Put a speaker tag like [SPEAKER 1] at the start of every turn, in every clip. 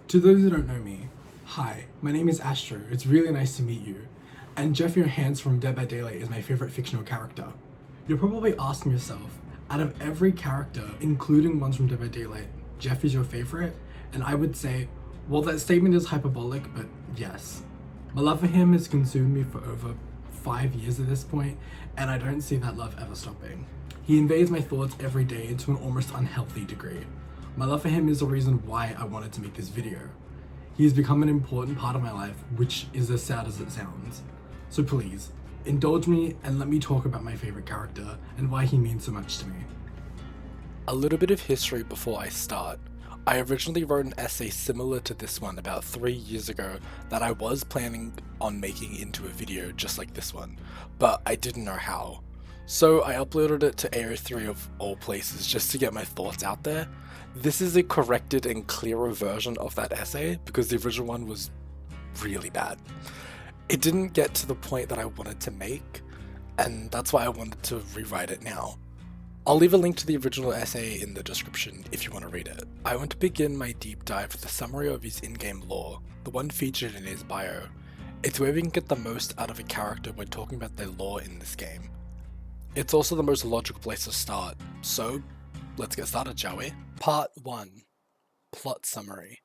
[SPEAKER 1] To those who don't know me, hi, my name is Astro. It's really nice to meet you. And Jeff Johansen from Dead by Daylight is my favorite fictional character. You're probably asking yourself, out of every character, including ones from Dead by Daylight, Jeff is your favorite? And I would say, well, that statement is hyperbolic, but yes. My love for him has consumed me for over 5 years at this point, and I don't see that love ever stopping. He invades my thoughts every day to an almost unhealthy degree. My love for him is the reason why I wanted to make this video. He has become an important part of my life, which is as sad as it sounds. So please, indulge me and let me talk about my favorite character and why he means so much to me.
[SPEAKER 2] A little bit of history before I start. I originally wrote an essay similar to this one about 3 years ago that I was planning on making into a video just like this one, but I didn't know how. So I uploaded it to AO3 of all places just to get my thoughts out there. This is a corrected and clearer version of that essay because the original one was really bad. It didn't get to the point that I wanted to make, and that's why I wanted to rewrite it now. I'll leave a link to the original essay in the description if you want to read it. I want to begin my deep dive with a summary of his in-game lore, the one featured in his bio. It's where we can get the most out of a character when talking about their lore in this game. It's also the most logical place to start, so let's get started, shall we? Part 1. Plot Summary.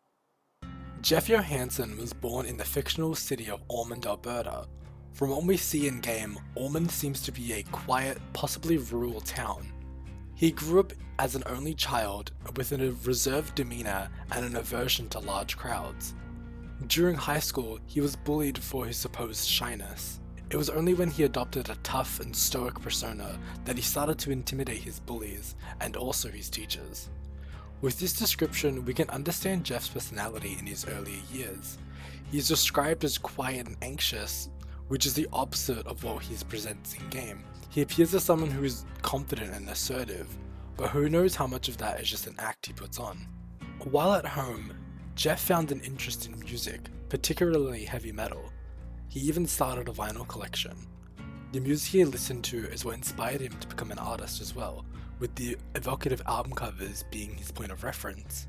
[SPEAKER 2] Jeff Johansen was born in the fictional city of Ormond, Alberta. From what we see in-game, Ormond seems to be a quiet, possibly rural town. He grew up as an only child with a reserved demeanor and an aversion to large crowds. During high school, he was bullied for his supposed shyness. It was only when he adopted a tough and stoic persona that he started to intimidate his bullies and also his teachers. With this description, we can understand Jeff's personality in his earlier years. He is described as quiet and anxious, which is the opposite of what he presents in game. He appears as someone who is confident and assertive, but who knows how much of that is just an act he puts on. While at home, Jeff found an interest in music, particularly heavy metal. He even started a vinyl collection. The music he listened to is what inspired him to become an artist as well, with the evocative album covers being his point of reference.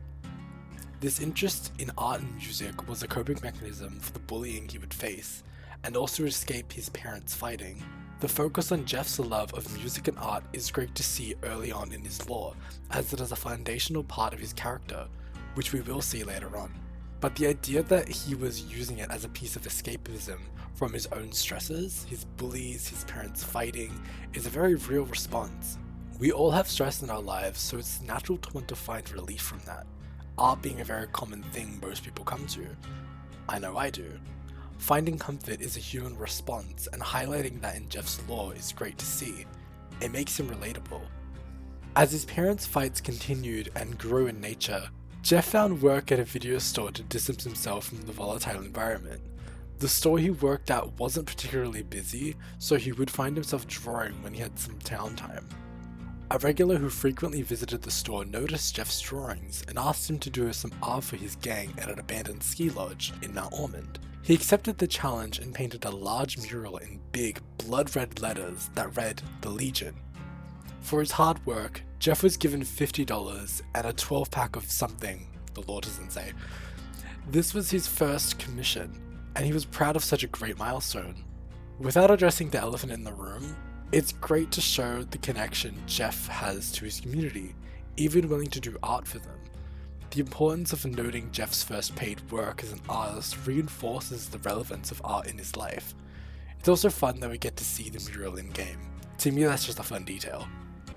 [SPEAKER 2] This interest in art and music was a coping mechanism for the bullying he would face, and also to escape his parents' fighting. The focus on Jeff's love of music and art is great to see early on in his lore, as it is a foundational part of his character, which we will see later on. But the idea that he was using it as a piece of escapism from his own stresses, his bullies, his parents fighting, is a very real response. We all have stress in our lives, so it's natural to want to find relief from that. Art being a very common thing most people come to. I know I do. Finding comfort is a human response, and highlighting that in Jeff's lore is great to see. It makes him relatable. As his parents' fights continued and grew in nature, Jeff found work at a video store to distance himself from the volatile environment. The store he worked at wasn't particularly busy, so he would find himself drawing when he had some downtime. A regular who frequently visited the store noticed Jeff's drawings and asked him to do some art for his gang at an abandoned ski lodge in Mount Ormond. He accepted the challenge and painted a large mural in big, blood-red letters that read, "The Legion." For his hard work, Jeff was given $50 and a 12-pack of something, the law doesn't say. This was his first commission, and he was proud of such a great milestone. Without addressing the elephant in the room, it's great to show the connection Jeff has to his community, even willing to do art for them. The importance of noting Jeff's first paid work as an artist reinforces the relevance of art in his life. It's also fun that we get to see the mural in-game. To me, that's just a fun detail.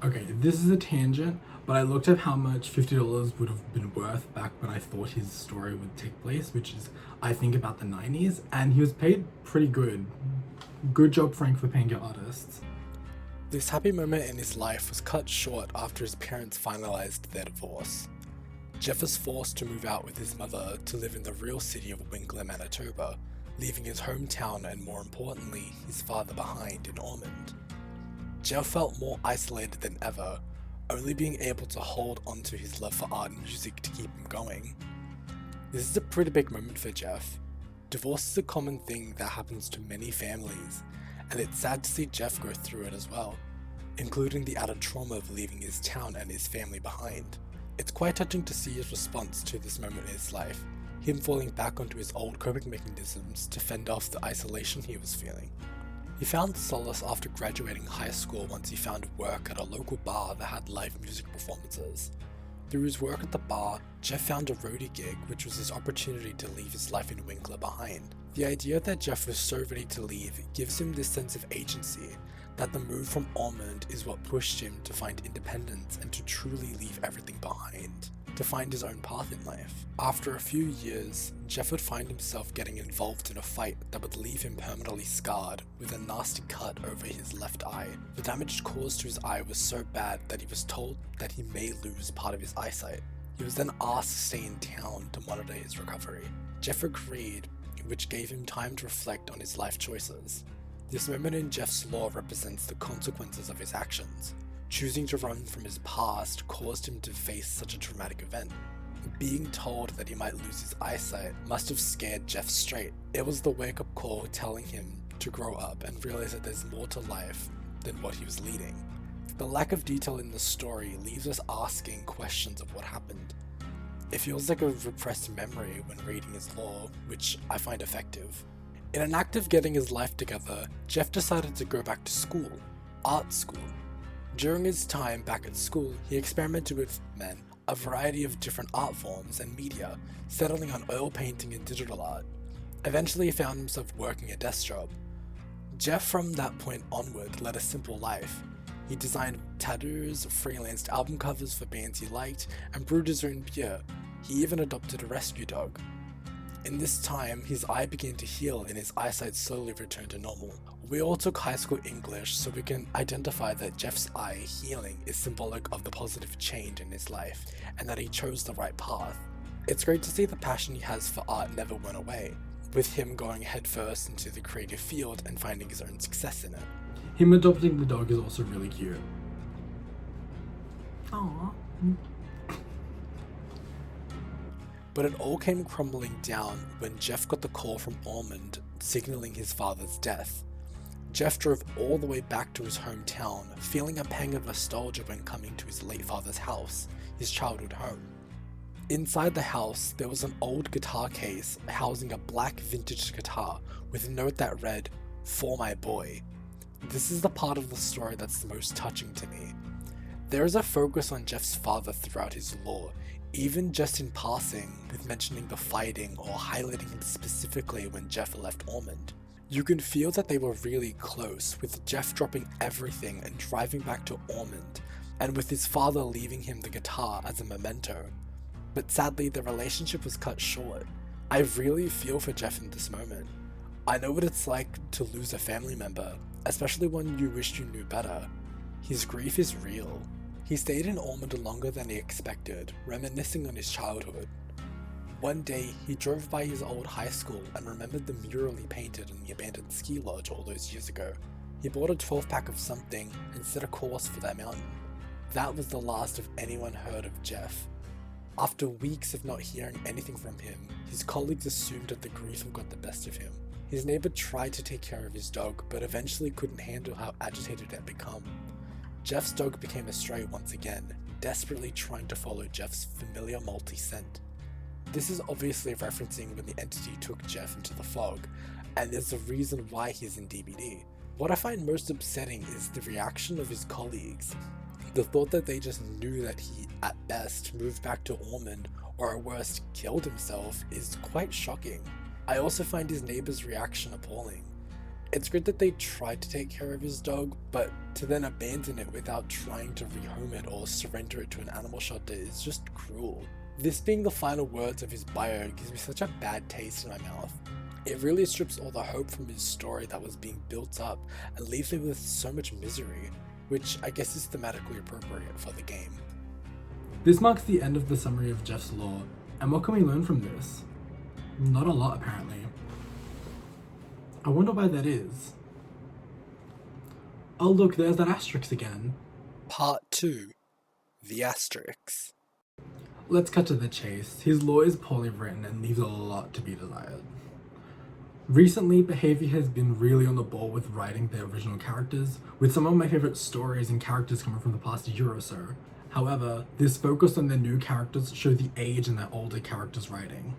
[SPEAKER 1] Okay, this is a tangent, but I looked at how much $50 would have been worth back when I thought his story would take place, which is, I think, about the 90s, and he was paid pretty good. Good job, Frank, for paying your artists.
[SPEAKER 2] This happy moment in his life was cut short after his parents finalized their divorce. Jeff was forced to move out with his mother to live in the real city of Winkler, Manitoba, leaving his hometown and, more importantly, his father behind in Ormond. Jeff felt more isolated than ever, only being able to hold onto his love for art and music to keep him going. This is a pretty big moment for Jeff. Divorce is a common thing that happens to many families, and it's sad to see Jeff go through it as well, including the added trauma of leaving his town and his family behind. It's quite touching to see his response to this moment in his life. him falling back onto his old coping mechanisms to fend off the isolation he was feeling. He found solace after graduating high school once he found work at a local bar that had live music performances. Through his work at the bar, Jeff found a roadie gig, which was his opportunity to leave his life in Winkler behind. The idea that Jeff was so ready to leave gives him this sense of agency, that the move from Ormond is what pushed him to find independence and to truly leave everything behind, to find his own path in life. After a few years, Jeff would find himself getting involved in a fight that would leave him permanently scarred with a nasty cut over his left eye. The damage caused to his eye was so bad that he was told that he may lose part of his eyesight. He was then asked to stay in town to monitor his recovery. Jeff agreed, which gave him time to reflect on his life choices. This moment in Jeff's law represents the consequences of his actions. Choosing to run from his past caused him to face such a traumatic event. Being told that he might lose his eyesight must have scared Jeff straight. It was the wake-up call telling him to grow up and realize that there's more to life than what he was leading. The lack of detail in the story leaves us asking questions of what happened. It feels like a repressed memory when reading his law, which I find effective. In an act of getting his life together, Jeff decided to go back to school, art school. During his time back at school, he experimented with a variety of different art forms and media, settling on oil painting and digital art. Eventually he found himself working a desk job. Jeff from that point onward led a simple life. He designed tattoos, freelanced album covers for bands he liked, and brewed his own beer. He even adopted a rescue dog. In this time, his eye began to heal and his eyesight slowly returned to normal. We all took high school English, so we can identify that Jeff's eye healing is symbolic of the positive change in his life, and that he chose the right path. It's great to see the passion he has for art never went away, with him going headfirst into the creative field and finding his own success in it.
[SPEAKER 1] Him adopting the dog is also really cute. Aww.
[SPEAKER 2] But it all came crumbling down when Jeff got the call from Ormond signaling his father's death. Jeff drove all the way back to his hometown, feeling a pang of nostalgia when coming to his late father's house, his childhood home. Inside the house, there was an old guitar case housing a black vintage guitar with a note that read, "For my boy." This is the part of the story that's the most touching to me. There is a focus on Jeff's father throughout his lore, even just in passing, with mentioning the fighting or highlighting him specifically when Jeff left Ormond. You can feel that they were really close, with Jeff dropping everything and driving back to Ormond, and with his father leaving him the guitar as a memento. But sadly, the relationship was cut short. I really feel for Jeff in this moment. I know what it's like to lose a family member, especially one you wished you knew better. His grief is real. He stayed in Ormond longer than he expected, reminiscing on his childhood. One day, he drove by his old high school and remembered the mural he painted in the abandoned ski lodge all those years ago. He bought a 12-pack of something and set a course for that mountain. That was the last of anyone heard of Jeff. After weeks of not hearing anything from him, his colleagues assumed that the grief had got the best of him. His neighbor tried to take care of his dog, but eventually couldn't handle how agitated it had become. Jeff's dog became a stray once again, desperately trying to follow Jeff's familiar malty scent. This is obviously referencing when the entity took Jeff into the fog, and there's a reason why he's in DBD. What I find most upsetting is the reaction of his colleagues. The thought that they just knew that he, at best, moved back to Ormond, or at worst, killed himself, is quite shocking. I also find his neighbor's reaction appalling. It's great that they tried to take care of his dog, but to then abandon it without trying to rehome it or surrender it to an animal shelter is just cruel. This being the final words of his bio gives me such a bad taste in my mouth. It really strips all the hope from his story that was being built up and leaves me with so much misery, which I guess is thematically appropriate for the game.
[SPEAKER 1] This marks the end of the summary of Jeff's lore, and what can we learn from this? Not a lot, apparently. I wonder why that is. Oh look, there's that Asterix again.
[SPEAKER 2] Part 2. The Asterix.
[SPEAKER 1] Let's cut to the chase. His lore is poorly written and leaves a lot to be desired. Recently, Behaviour has been really on the ball with writing the original characters, with some of my favourite stories and characters coming from the past year or so. However, this focus on their new characters show the age in their older characters' writing.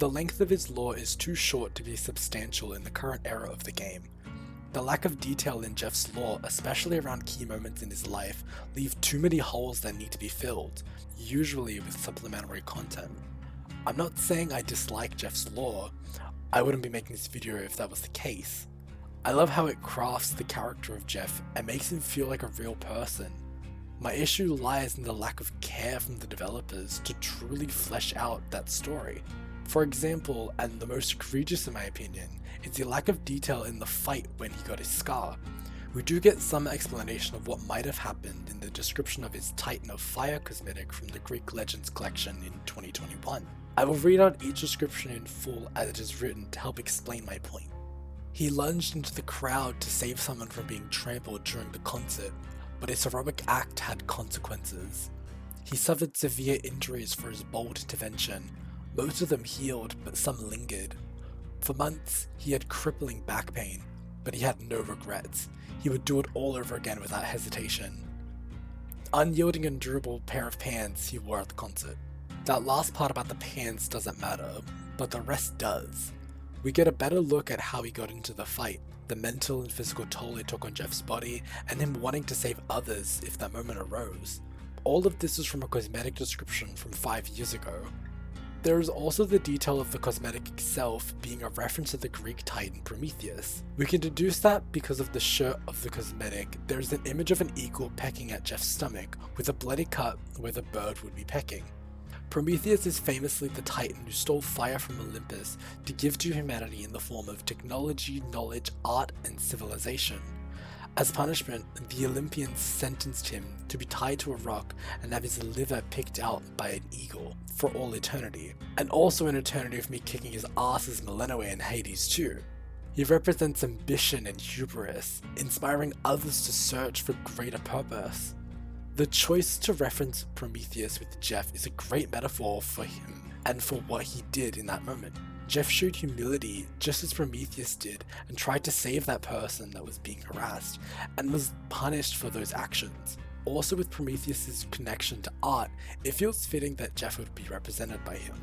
[SPEAKER 2] The length of his lore is too short to be substantial in the current era of the game. The lack of detail in Jeff's lore, especially around key moments in his life, leave too many holes that need to be filled, usually with supplementary content. I'm not saying I dislike Jeff's lore, I wouldn't be making this video if that was the case. I love how it crafts the character of Jeff and makes him feel like a real person. My issue lies in the lack of care from the developers to truly flesh out that story. For example, and the most egregious in my opinion, is the lack of detail in the fight when he got his scar. We do get some explanation of what might have happened in the description of his Titan of Fire cosmetic from the Greek Legends collection in 2021. I will read out each description in full as it is written to help explain my point. He lunged into the crowd to save someone from being trampled during the concert, but his heroic act had consequences. He suffered severe injuries for his bold intervention. Most of them healed, but some lingered. For months, he had crippling back pain, but he had no regrets. He would do it all over again without hesitation. Unyielding and durable pair of pants he wore at the concert. That last part about the pants doesn't matter, but the rest does. We get a better look at how he got into the fight, the mental and physical toll it took on Jeff's body, and him wanting to save others if that moment arose. All of this is from a cosmetic description from 5 years ago. There is also the detail of the cosmetic itself being a reference to the Greek titan Prometheus. We can deduce that because of the shirt of the cosmetic, there is an image of an eagle pecking at Jeff's stomach, with a bloody cut where the bird would be pecking. Prometheus is famously the titan who stole fire from Olympus to give to humanity in the form of technology, knowledge, art, and civilization. As punishment, the Olympians sentenced him to be tied to a rock and have his liver picked out by an eagle for all eternity, and also an eternity of me kicking his ass as Melinoe in Hades too. He represents ambition and hubris, inspiring others to search for greater purpose. The choice to reference Prometheus with Jeff is a great metaphor for him and for what he did in that moment. Jeff showed humility just as Prometheus did and tried to save that person that was being harassed and was punished for those actions. Also, with Prometheus's connection to art, it feels fitting that Jeff would be represented by him.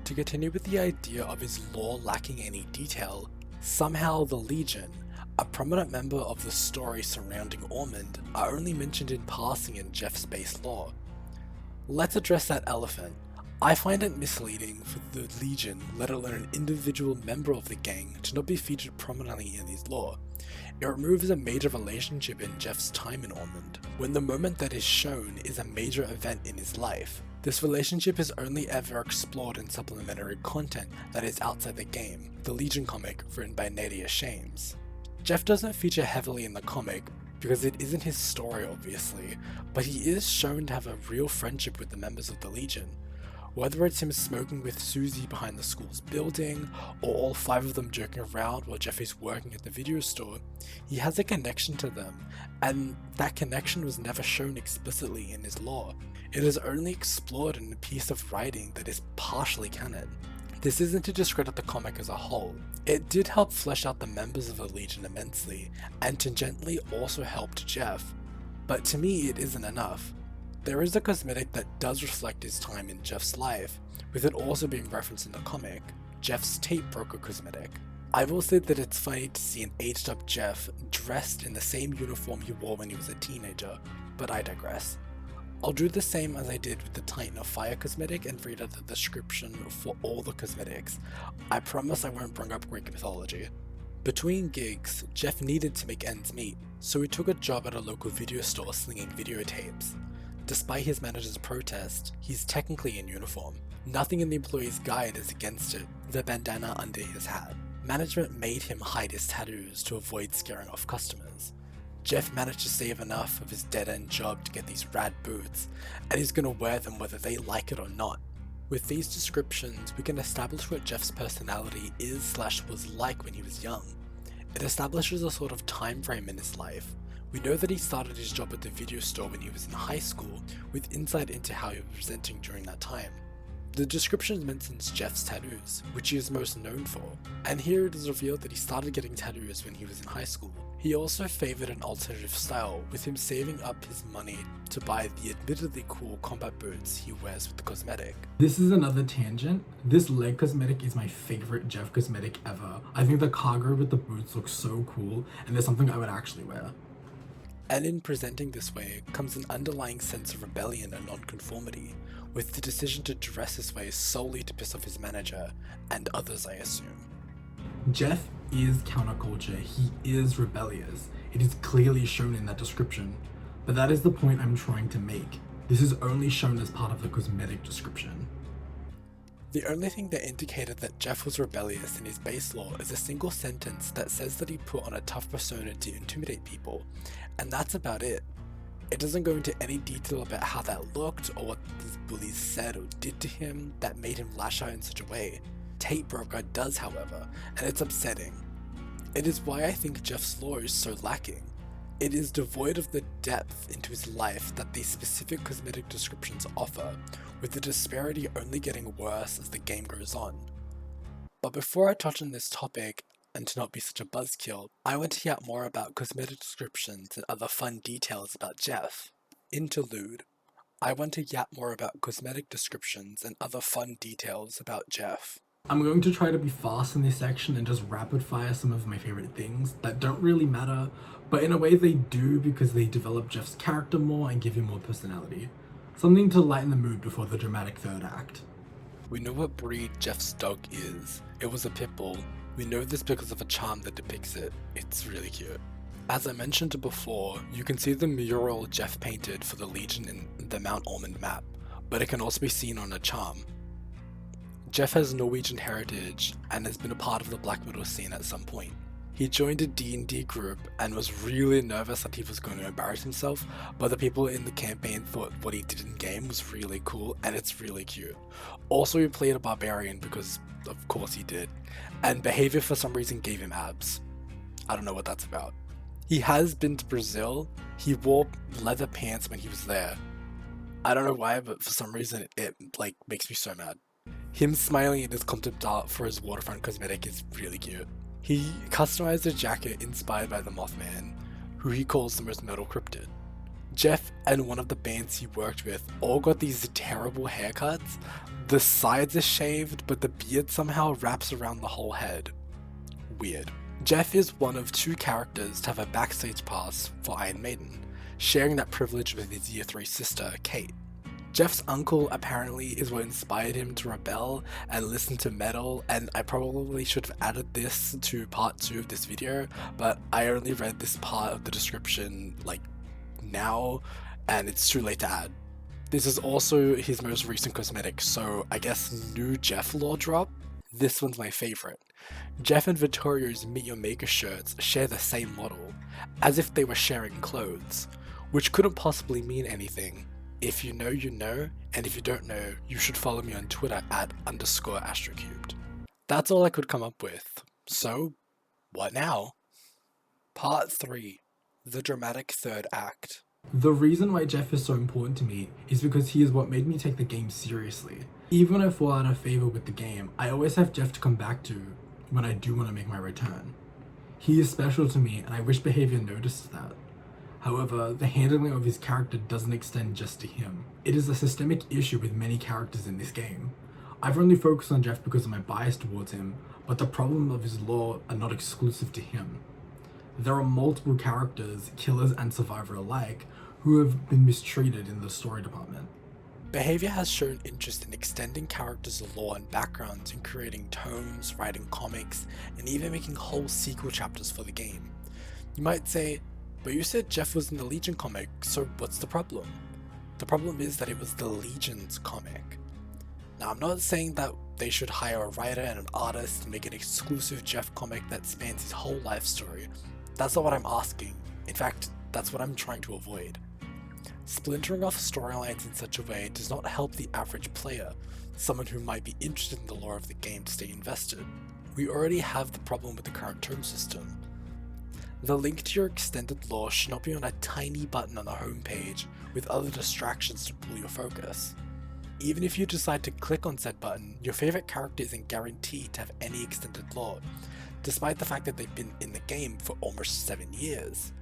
[SPEAKER 2] To continue with the idea of his lore lacking any detail, somehow the Legion, a prominent member of the story surrounding Ormond, are only mentioned in passing in Jeff's base lore. Let's address that elephant. I find it misleading for the Legion, let alone an individual member of the gang, to not be featured prominently in his lore. It removes a major relationship in Jeff's time in Ormond, when the moment that is shown is a major event in his life. This relationship is only ever explored in supplementary content that is outside the game, the Legion comic written by Nadia Shames. Jeff doesn't feature heavily in the comic, because it isn't his story obviously, but he is shown to have a real friendship with the members of the Legion. Whether it's him smoking with Susie behind the school's building, or all 5 of them joking around while Jeff is working at the video store, he has a connection to them, and that connection was never shown explicitly in his lore. It is only explored in a piece of writing that is partially canon. This isn't to discredit the comic as a whole. It did help flesh out the members of the Legion immensely, and tangentially also helped Jeff, but to me it isn't enough. There is a cosmetic that does reflect his time in Jeff's life, with it also being referenced in the comic, Jeff's tape broker cosmetic. I will say that it's funny to see an aged up Jeff dressed in the same uniform he wore when he was a teenager, but I digress. I'll do the same as I did with the Titan of Fire cosmetic and read out the description for all the cosmetics. I promise I won't bring up Greek mythology. Between gigs, Jeff needed to make ends meet, so he took a job at a local video store slinging videotapes. Despite his manager's protest, he's technically in uniform. Nothing in the employee's guide is against it, the bandana under his hat. Management made him hide his tattoos to avoid scaring off customers. Jeff managed to save enough of his dead-end job to get these rad boots, and he's gonna wear them whether they like it or not. With these descriptions, we can establish what Jeff's personality is/was like when he was young. It establishes a sort of time frame in his life. We know that he started his job at the video store when he was in high school, with insight into how he was presenting during that time. The description mentions Jeff's tattoos, which he is most known for, and here it is revealed that he started getting tattoos when he was in high school. He also favoured an alternative style, with him saving up his money to buy the admittedly cool combat boots he wears with the cosmetic.
[SPEAKER 1] This is another tangent. This leg cosmetic is my favorite Jeff cosmetic ever. I think the cargo with the boots looks so cool, and there's something I would actually wear.
[SPEAKER 2] And in presenting this way comes an underlying sense of rebellion and nonconformity, with the decision to dress this way solely to piss off his manager, and others I assume.
[SPEAKER 1] Jeff is counterculture, he is rebellious. It is clearly shown in that description. But that is the point I'm trying to make. This is only shown as part of the cosmetic description.
[SPEAKER 2] The only thing that indicated that Jeff was rebellious in his base lore is a single sentence that says that he put on a tough persona to intimidate people, and that's about it. It doesn't go into any detail about how that looked or what these bullies said or did to him that made him lash out in such a way. Tape Broker does, however, and it's upsetting. It is why I think Jeff's lore is so lacking. It is devoid of the depth into his life that these specific cosmetic descriptions offer, with the disparity only getting worse as the game goes on. But before I touch on this topic, and to not be such a buzzkill, I want to yap more about cosmetic descriptions and other fun details about Jeff. Interlude. I want to yap more about cosmetic descriptions and other fun details about Jeff.
[SPEAKER 1] I'm going to try to be fast in this section and just rapid fire some of my favorite things that don't really matter, but in a way they do because they develop Jeff's character more and give him more personality. Something to lighten the mood before the dramatic third act.
[SPEAKER 2] We know what breed Jeff's dog is. It was a pit bull. We know this because of a charm that depicts it. It's really cute. As I mentioned before, you can see the mural Jeff painted for the Legion in the Mount Ormond map, but it can also be seen on a charm. Jeff has Norwegian heritage and has been a part of the black metal scene at some point. He joined a D&D group and was really nervous that he was going to embarrass himself, but the people in the campaign thought what he did in game was really cool and it's really cute. Also, he played a barbarian because of course he did, and behavior for some reason gave him abs. I don't know what that's about. He has been to Brazil. He wore leather pants when he was there. I don't know why, but for some reason it makes me so mad. Him smiling in his concept art for his waterfront cosmetic is really cute. He customized a jacket inspired by the Mothman, who he calls the most metal cryptid. Jeff and one of the bands he worked with all got these terrible haircuts. The sides are shaved, but the beard somehow wraps around the whole head. Weird. Jeff is one of 2 characters to have a backstage pass for Iron Maiden, sharing that privilege with his year 3 sister, Kate. Jeff's uncle apparently is what inspired him to rebel and listen to metal, and I probably should have added this to part 2 of this video, but I only read this part of the description now, and it's too late to add. This is also his most recent cosmetic, so I guess new Jeff lore drop? This one's my favorite. Jeff and Vittorio's Meet Your Maker shirts share the same model, as if they were sharing clothes, which couldn't possibly mean anything. If you know, you know, and if you don't know, you should follow me on Twitter at _astrocubed. That's all I could come up with. So, what now? Part 3. The dramatic third act.
[SPEAKER 1] The reason why Jeff is so important to me is because he is what made me take the game seriously. Even when I fall out of favor with the game, I always have Jeff to come back to when I do want to make my return. He is special to me, and I wish behavior noticed that. However, the handling of his character doesn't extend just to him. It is a systemic issue with many characters in this game. I've only focused on Jeff because of my bias towards him, but the problem of his lore are not exclusive to him. There are multiple characters, killers and survivor alike, who have been mistreated in the story department.
[SPEAKER 2] Behavior has shown interest in extending characters' lore and backgrounds in creating tomes, writing comics, and even making whole sequel chapters for the game. You might say, but you said Jeff was in the Legion comic, so what's the problem? The problem is that it was the Legion's comic. Now, I'm not saying that they should hire a writer and an artist to make an exclusive Jeff comic that spans his whole life story. That's not what I'm asking. In fact, that's what I'm trying to avoid. Splintering off storylines in such a way does not help the average player, someone who might be interested in the lore of the game, to stay invested. We already have the problem with the current tome system. The link to your extended lore should not be on a tiny button on the homepage with other distractions to pull your focus. Even if you decide to click on said button, your favorite character isn't guaranteed to have any extended lore, despite the fact that they've been in the game for almost 7 years.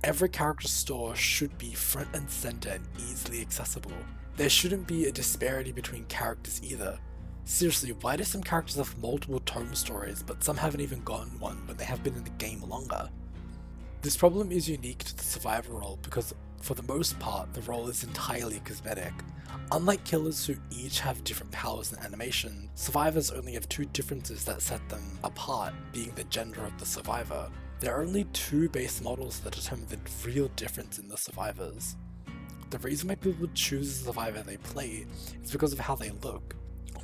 [SPEAKER 2] Every character store should be front and center and easily accessible. There shouldn't be a disparity between characters either. Seriously, why do some characters have multiple tome stories but some haven't even gotten one when they have been in the game longer? This problem is unique to the survivor role because for the most part the role is entirely cosmetic. Unlike killers who each have different powers and animation, survivors only have 2 differences that set them apart, being the gender of the survivor. There are only 2 base models that determine the real difference in the survivors. The reason why people choose the survivor they play is because of how they look.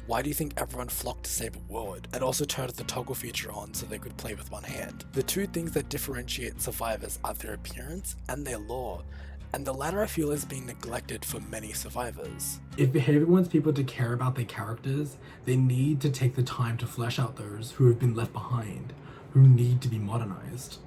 [SPEAKER 2] Why do you think everyone flocked to Saber Ward and also turned the toggle feature on so they could play with one hand? The 2 things that differentiate survivors are their appearance and their lore, and the latter I feel is being neglected for many survivors.
[SPEAKER 1] If behavior wants people to care about their characters, they need to take the time to flesh out those who have been left behind, who need to be modernized.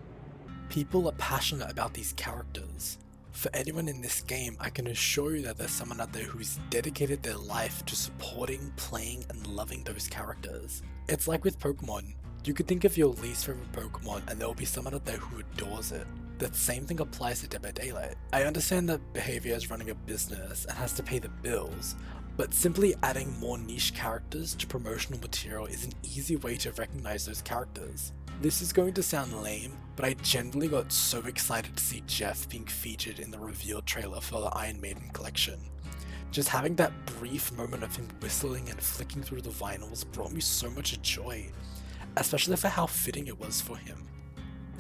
[SPEAKER 2] People are passionate about these characters. For anyone in this game, I can assure you that there's someone out there who's dedicated their life to supporting, playing, and loving those characters. It's like with Pokemon. You could think of your least favorite Pokemon and there will be someone out there who adores it. That same thing applies to Dead by Daylight. I understand that Behavior is running a business and has to pay the bills, but simply adding more niche characters to promotional material is an easy way to recognize those characters. This is going to sound lame, but I genuinely got so excited to see Jeff being featured in the reveal trailer for the Iron Maiden collection. Just having that brief moment of him whistling and flicking through the vinyls brought me so much joy, especially for how fitting it was for him.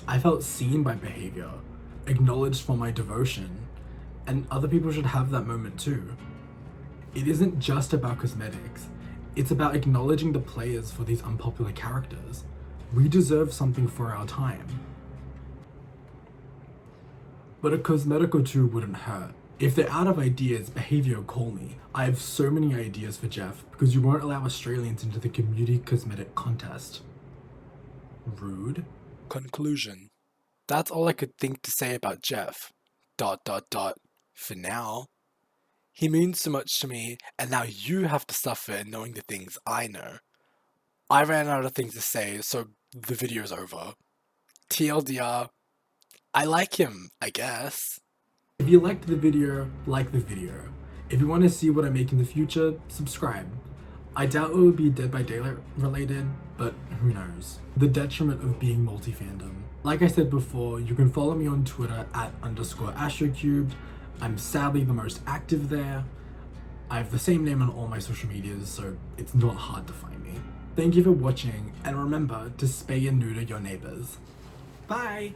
[SPEAKER 1] I felt seen by Behavior, acknowledged for my devotion, and other people should have that moment too. It isn't just about cosmetics, it's about acknowledging the players for these unpopular characters. We deserve something for our time. But a cosmetic or 2 wouldn't hurt. If they're out of ideas, Behavior, call me. I have so many ideas for Jeff because you won't allow Australians into the community cosmetic contest. Rude.
[SPEAKER 2] Conclusion. That's all I could think to say about Jeff. ... For now. He means so much to me, and now you have to suffer knowing the things I know. I ran out of things to say, so the video's over. TLDR, I like him, I guess.
[SPEAKER 1] If you liked the video, like the video. If you want to see what I make in the future, subscribe. I doubt it would be Dead by Daylight related, but who knows. The detriment of being multi-fandom. Like I said before, you can follow me on Twitter @_AstroCubed. I'm sadly the most active there. I have the same name on all my social medias, so it's not hard to find me. Thank you for watching, and remember to spay and neuter your neighbors. Bye!